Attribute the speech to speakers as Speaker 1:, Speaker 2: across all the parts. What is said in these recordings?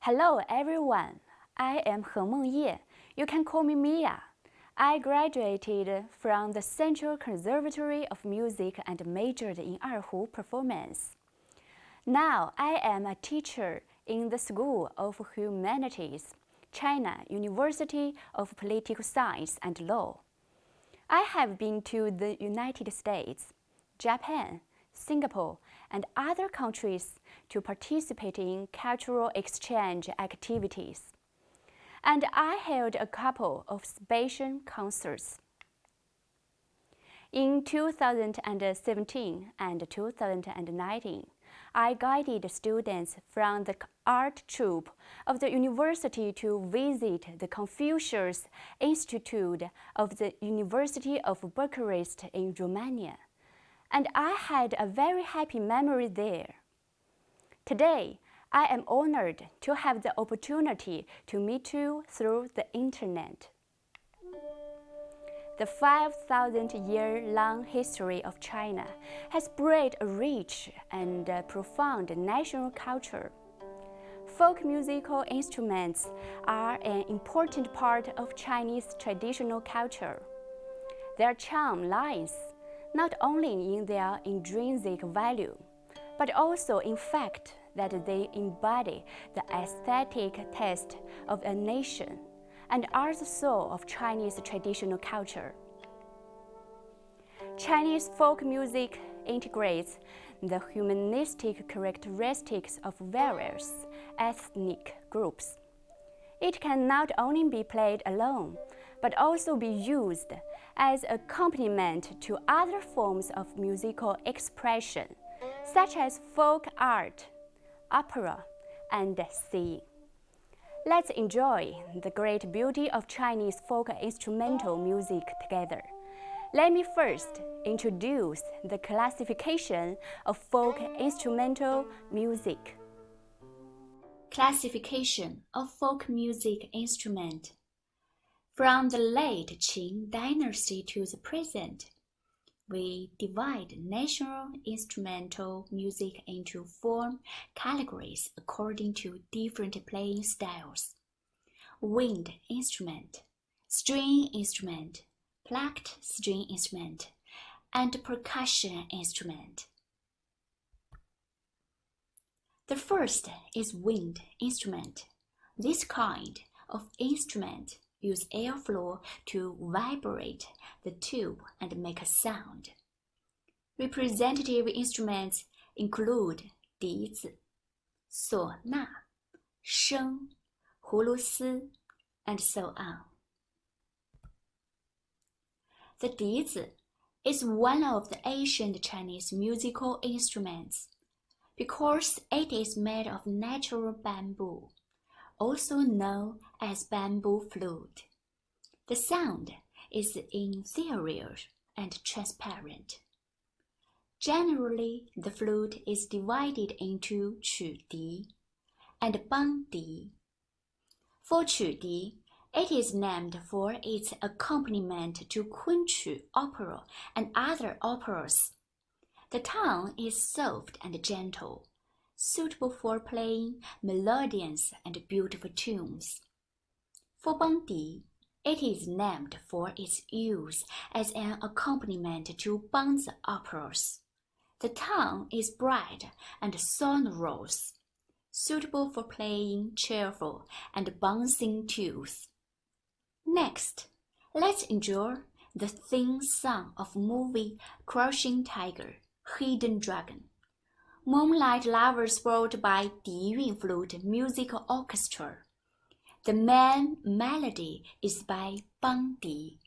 Speaker 1: Hello everyone, I am He Mengye. You can call me Mia. I graduated from the Central Conservatory of Music and majored in erhu performance. Now I am a teacher in the School of Humanities, China University of Political Science and Law. I have been to the United States, Japan, Singapore, and other countries to participate in cultural exchange activities. And I held a couple of special concerts. In 2017 and 2019, I guided students from the art troupe of the university to visit the Confucius Institute of the University of Bucharest in Romania, and I had a very happy memory there. Today, I am honored to have the opportunity to meet you through the internet. The 5,000-year-long history of China has bred a rich and profound national culture. Folk musical instruments are an important part of Chinese traditional culture. Their charm lies not only in their intrinsic value, but also in fact that they embody the aesthetic taste of a nation and are the soul of Chinese traditional culture. Chinese folk music integrates the humanistic characteristics of various ethnic groups. It can not only be played alone, but also be used as accompaniment to other forms of musical expression, such as folk art, opera, and singing. Let's enjoy the great beauty of Chinese folk instrumental music together. Let me first introduce the classification of folk instrumental music. Classification of folk music instrument. From the late Qing dynasty to the present, we divide national instrumental music into 4 categories according to different playing styles: wind instrument, string instrument, plucked string instrument, and percussion instrument. The first is wind instrument. This kind of instrument use airflow to vibrate the tube and make a sound. Representative instruments include 笛子、唢呐、笙、葫芦丝, and so on. The 笛子 is one of the ancient Chinese musical instruments because it is made of natural bamboo, also known as bamboo flute. The sound is ethereal and transparent. Generally, the flute is divided into 曲笛 and 梆笛. For 曲笛, it is named for its accompaniment to Kunqu opera and other operas. The tone is soft and gentle, suitable for playing melodious and beautiful tunes. For 梆笛, it is named for its use as an accompaniment to Bangzi operas. The tone is bright and sonorous, suitable for playing cheerful and bouncing tunes. Next, let's enjoy the theme song of movie Crouching Tiger, Hidden Dragon. Moonlight Lovers brought by 笛韵 Flute Musical Orchestra. The main melody is by 梆笛.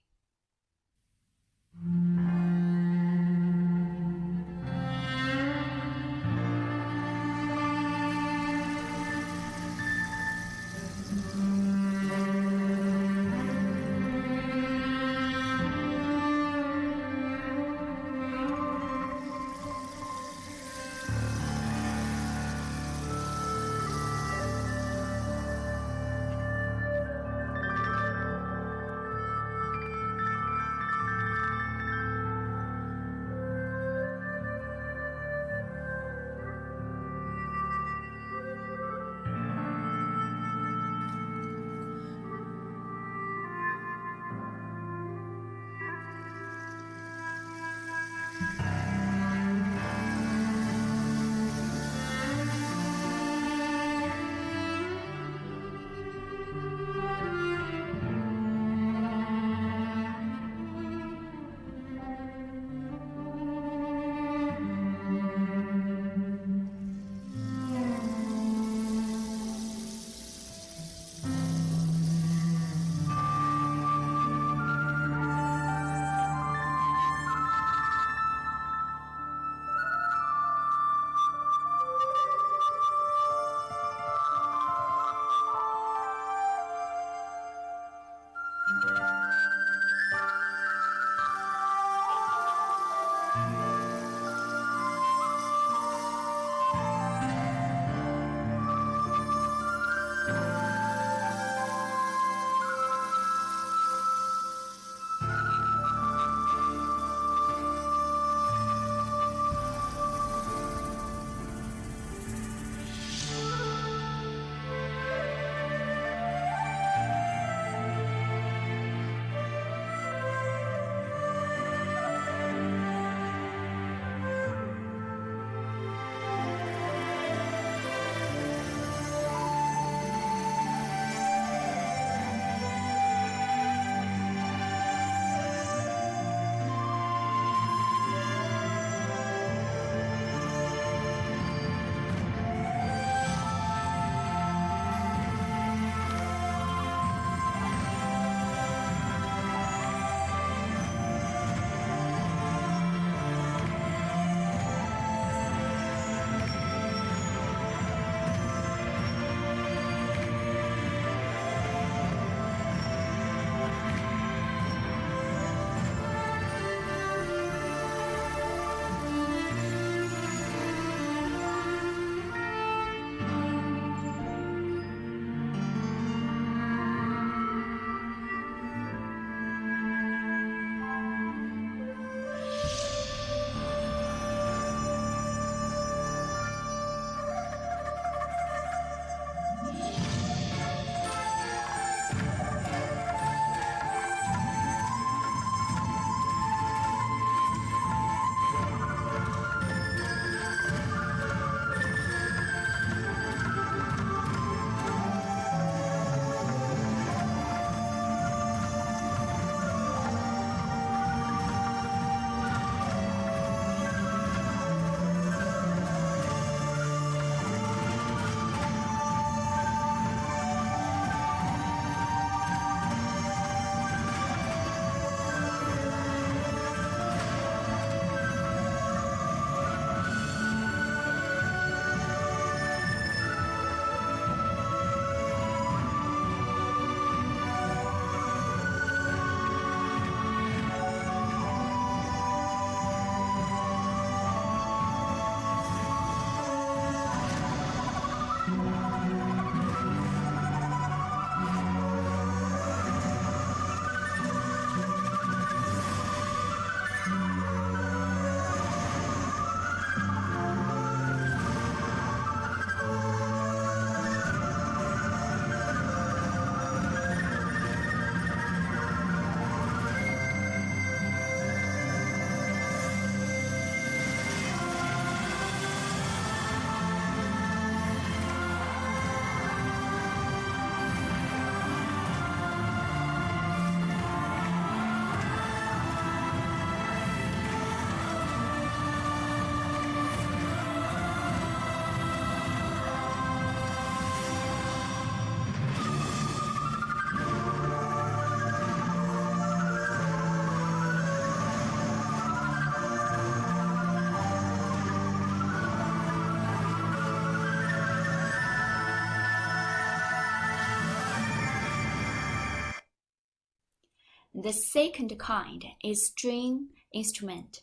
Speaker 1: The second kind is string instrument,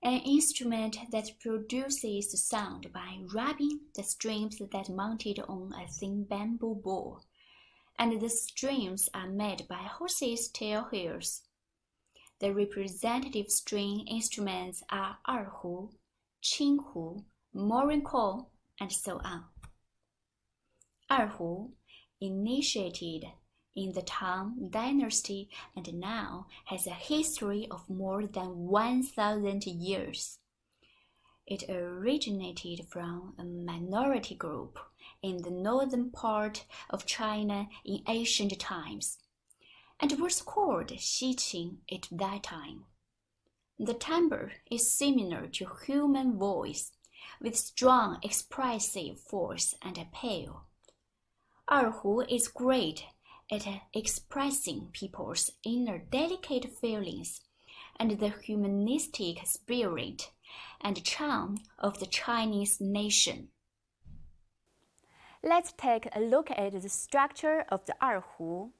Speaker 1: an instrument that produces sound by rubbing the strings that mounted on a thin bamboo ball, and the strings are made by horses' tail hairs. The representative string instruments are erhu, qinghu, morinko, and so on. Erhu, initiated in the Tang Dynasty and now has a history of more than 1,000 years. It originated from a minority group in the northern part of China in ancient times, and was called Xiqing at that time. The timbre is similar to human voice, with strong expressive force and appeal. Erhu is great at expressing people's inner delicate feelings and the humanistic spirit and charm of the Chinese nation.
Speaker 2: Let's take a look at the structure of the erhu.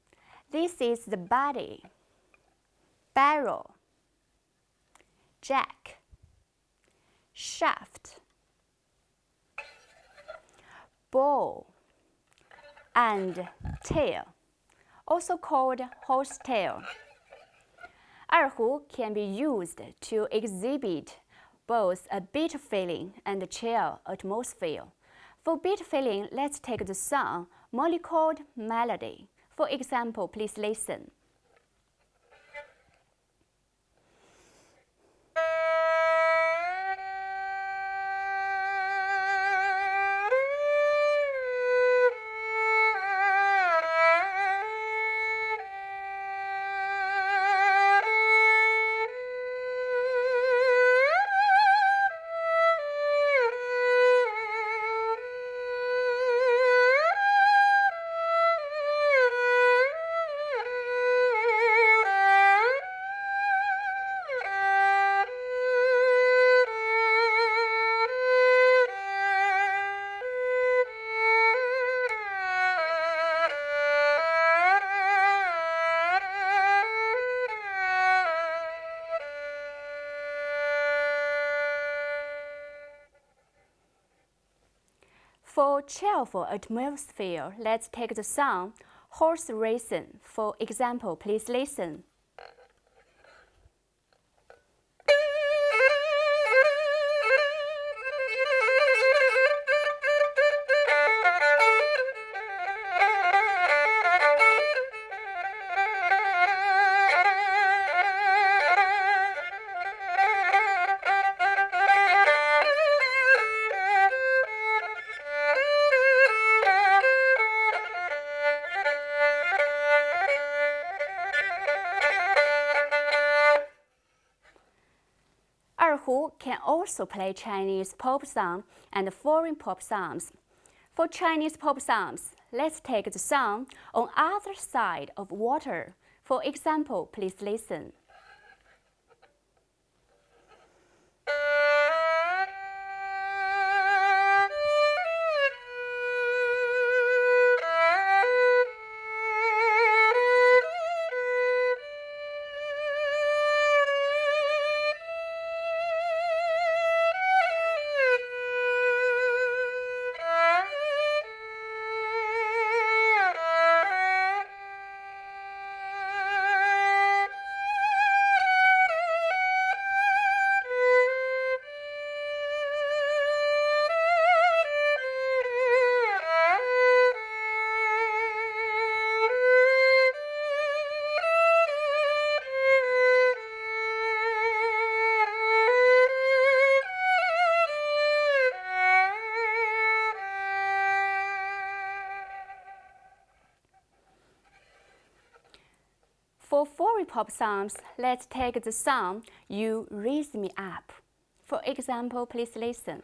Speaker 2: This is the body, barrel, jack, shaft, bow, and tail, also called horsetail. Erhu can be used to exhibit both a beat feeling and a chill atmosphere. For beat feeling, let's take the song Mollychord Melody. For example, please listen. For cheerful atmosphere, let's take the song Horse Racing. For example, please listen. Erhu can also play Chinese pop songs and foreign pop songs. For Chinese pop songs, let's take the song On Other Side of Water. For example, please listen. For foreign pop songs, let's take the song You Raise Me Up. For example, please listen.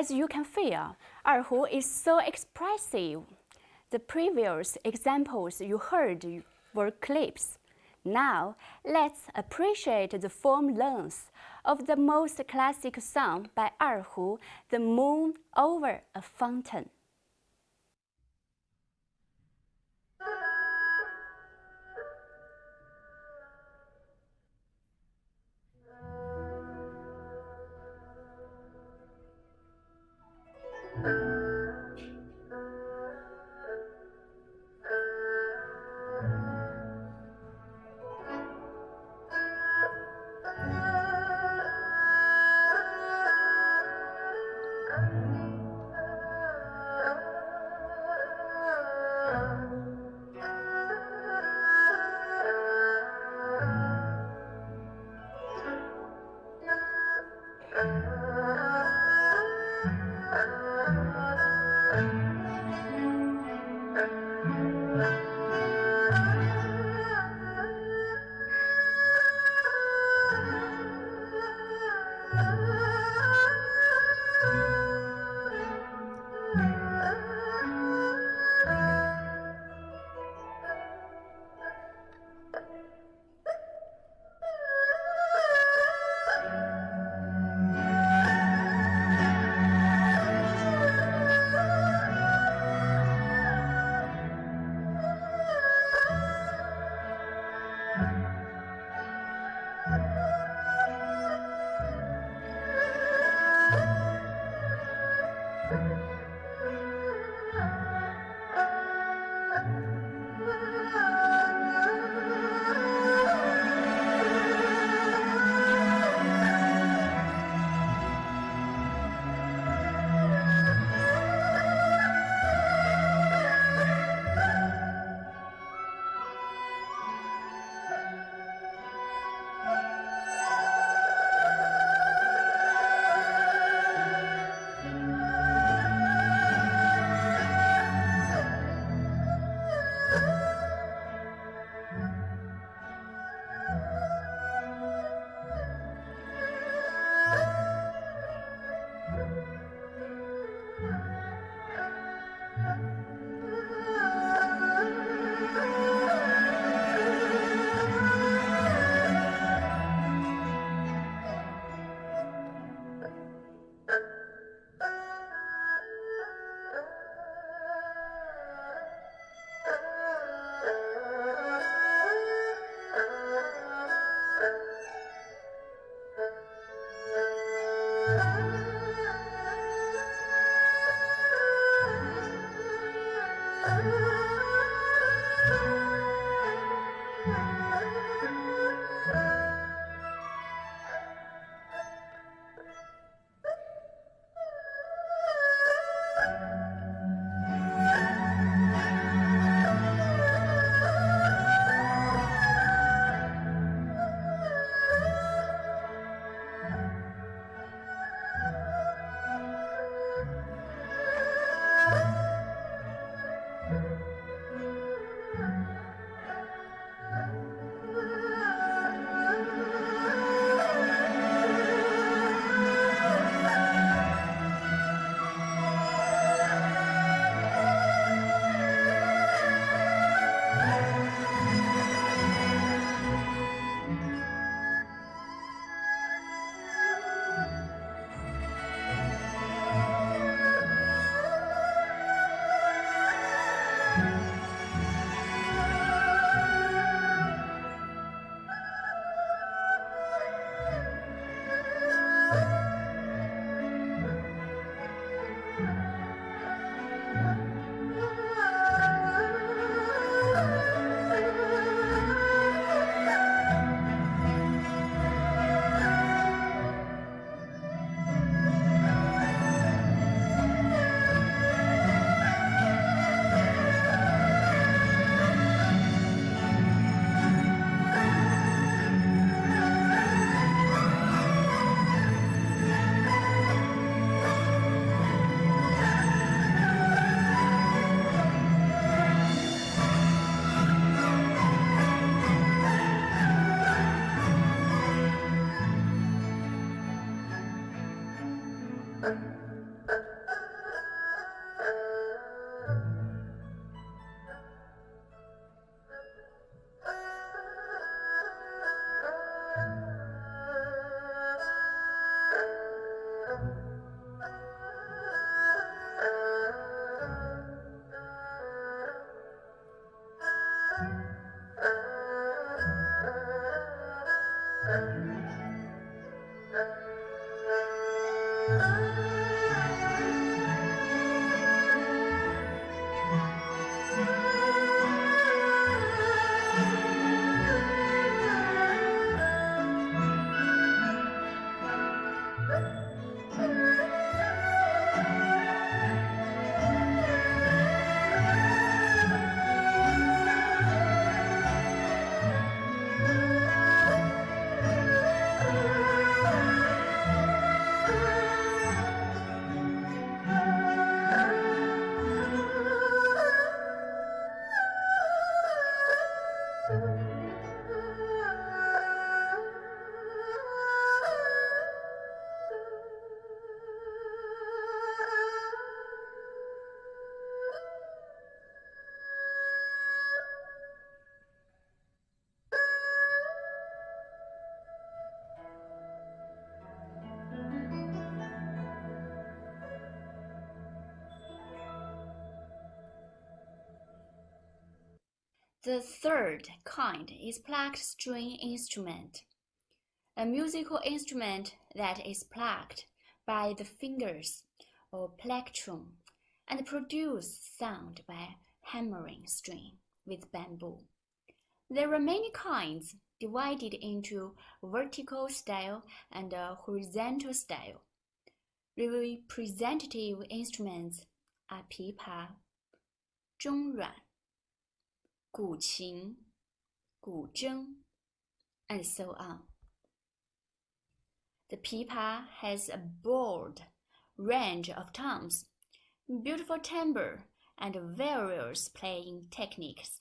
Speaker 2: As you can feel, 二胡 is so expressive. The previous examples you heard were clips. Now, let's appreciate the form length of the most classic song by 二胡, The Moon Over a Fountain.
Speaker 1: The third kind is plucked string instrument, a musical instrument that is plucked by the fingers or plectrum and produce sound by hammering string with bamboo. There are many kinds divided into vertical style and horizontal style. Representative instruments are 琵琶、中阮、古琴、古筝, and so on. The 琵琶has a broad range of tones, beautiful timbre, and various playing techniques.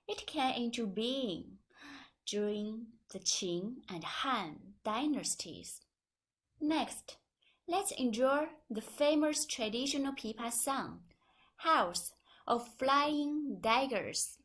Speaker 1: It came into being during the Qing and Han dynasties. Next, let's enjoy the famous traditional 琵琶 song, House of Flying Daggers.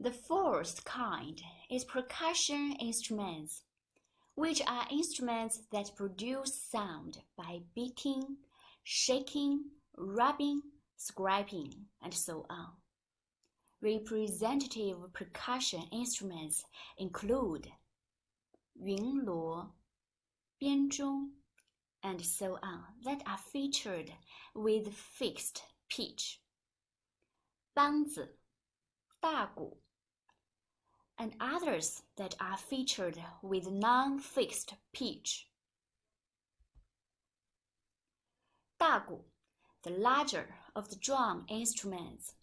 Speaker 1: The fourth kind is percussion instruments, which are instruments that produce sound by beating, shaking, rubbing, scraping, and so on. Representative percussion instruments include 云锣, 编钟, and so on that are featured with fixed pitch. 梆子, 大鼓, and others that are featured with non-fixed pitch. 大鼓, the larger of the drum instruments,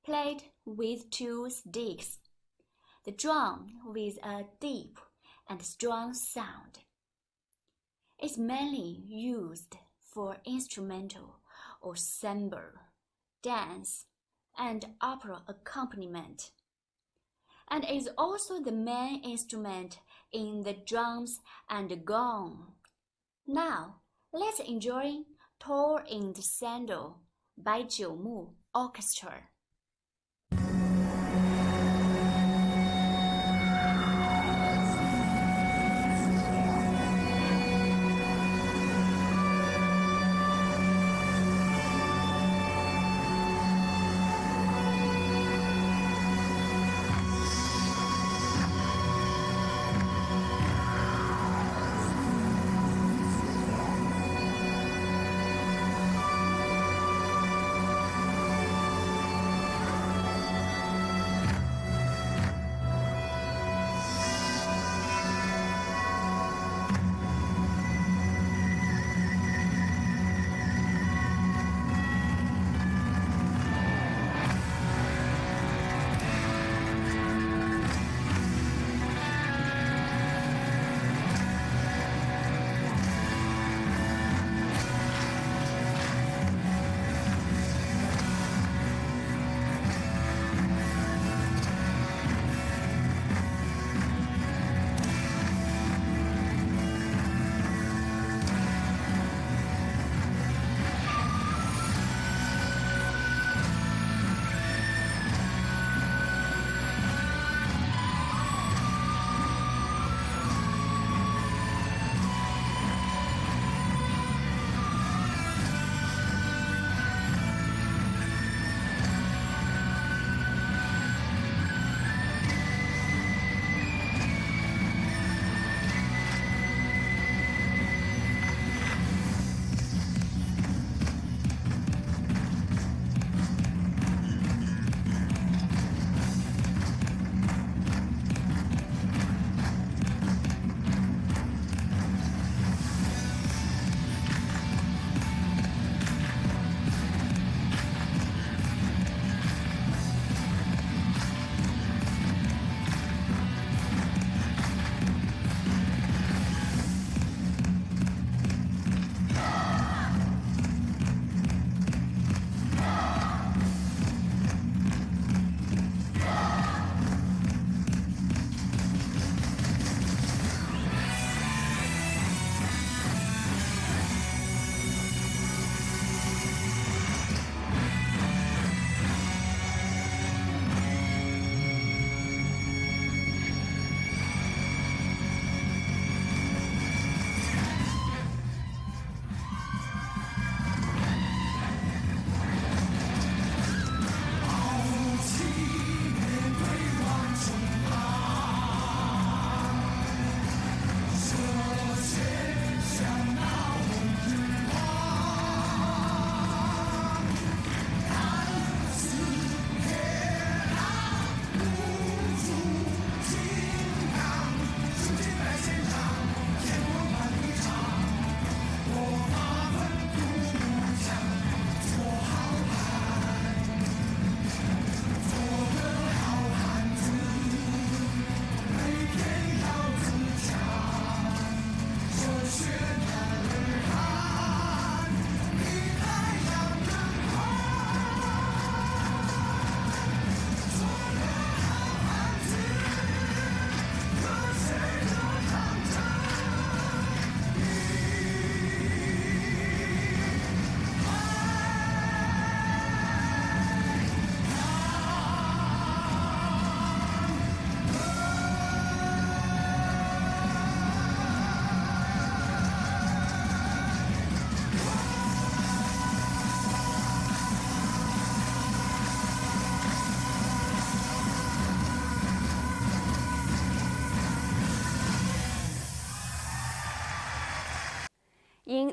Speaker 1: played with two sticks, the drum with a deep and strong sound. It's mainly used for instrumental or ensemble, dance, and opera accompaniment, and is also the main instrument in the drums and gong. Now, let's enjoy Tall in the Sandal by 九牧 Orchestra.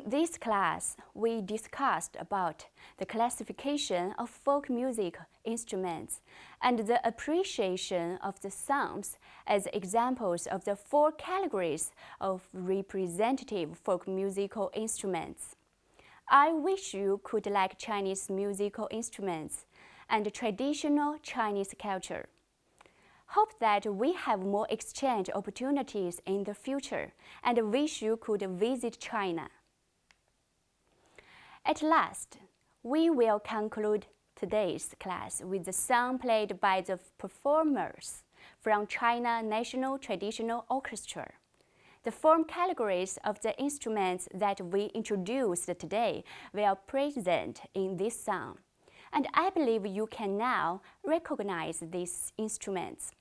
Speaker 2: this class, we discussed about the classification of folk music instruments and the appreciation of the sounds as examples of the 4 categories of representative folk musical instruments. I wish you could like Chinese musical instruments and traditional Chinese culture. Hope that we have more exchange opportunities in the future and wish you could visit China. At last, we will conclude today's class with the song played by the performers from China National Traditional Orchestra. The 4 categories of the instruments that we introduced today were present in this song, and I believe you can now recognize these instruments.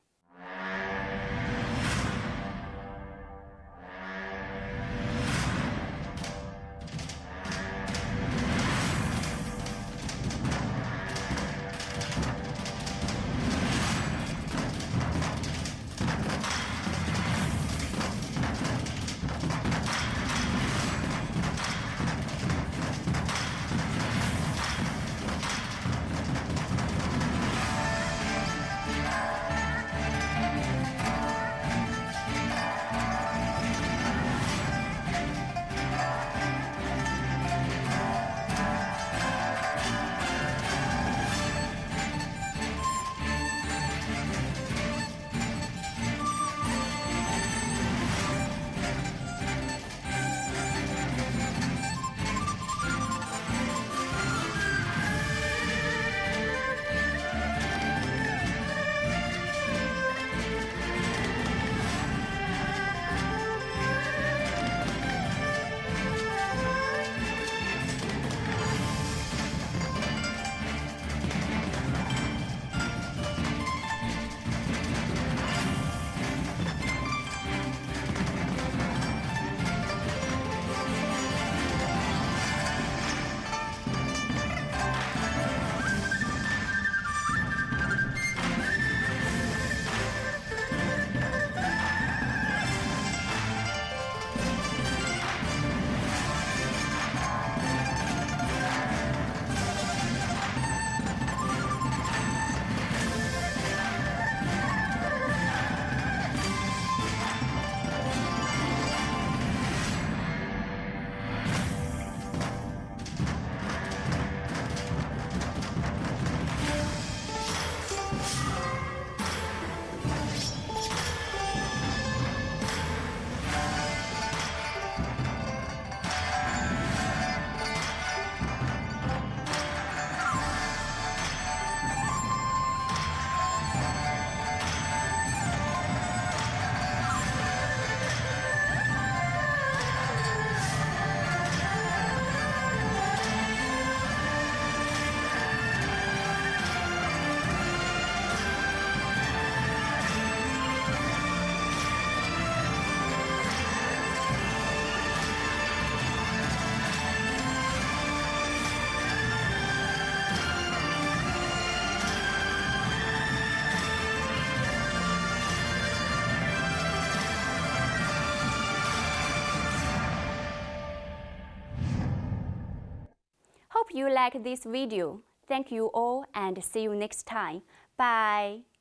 Speaker 2: Hope you like this video. Thank you all and see you next time. Bye.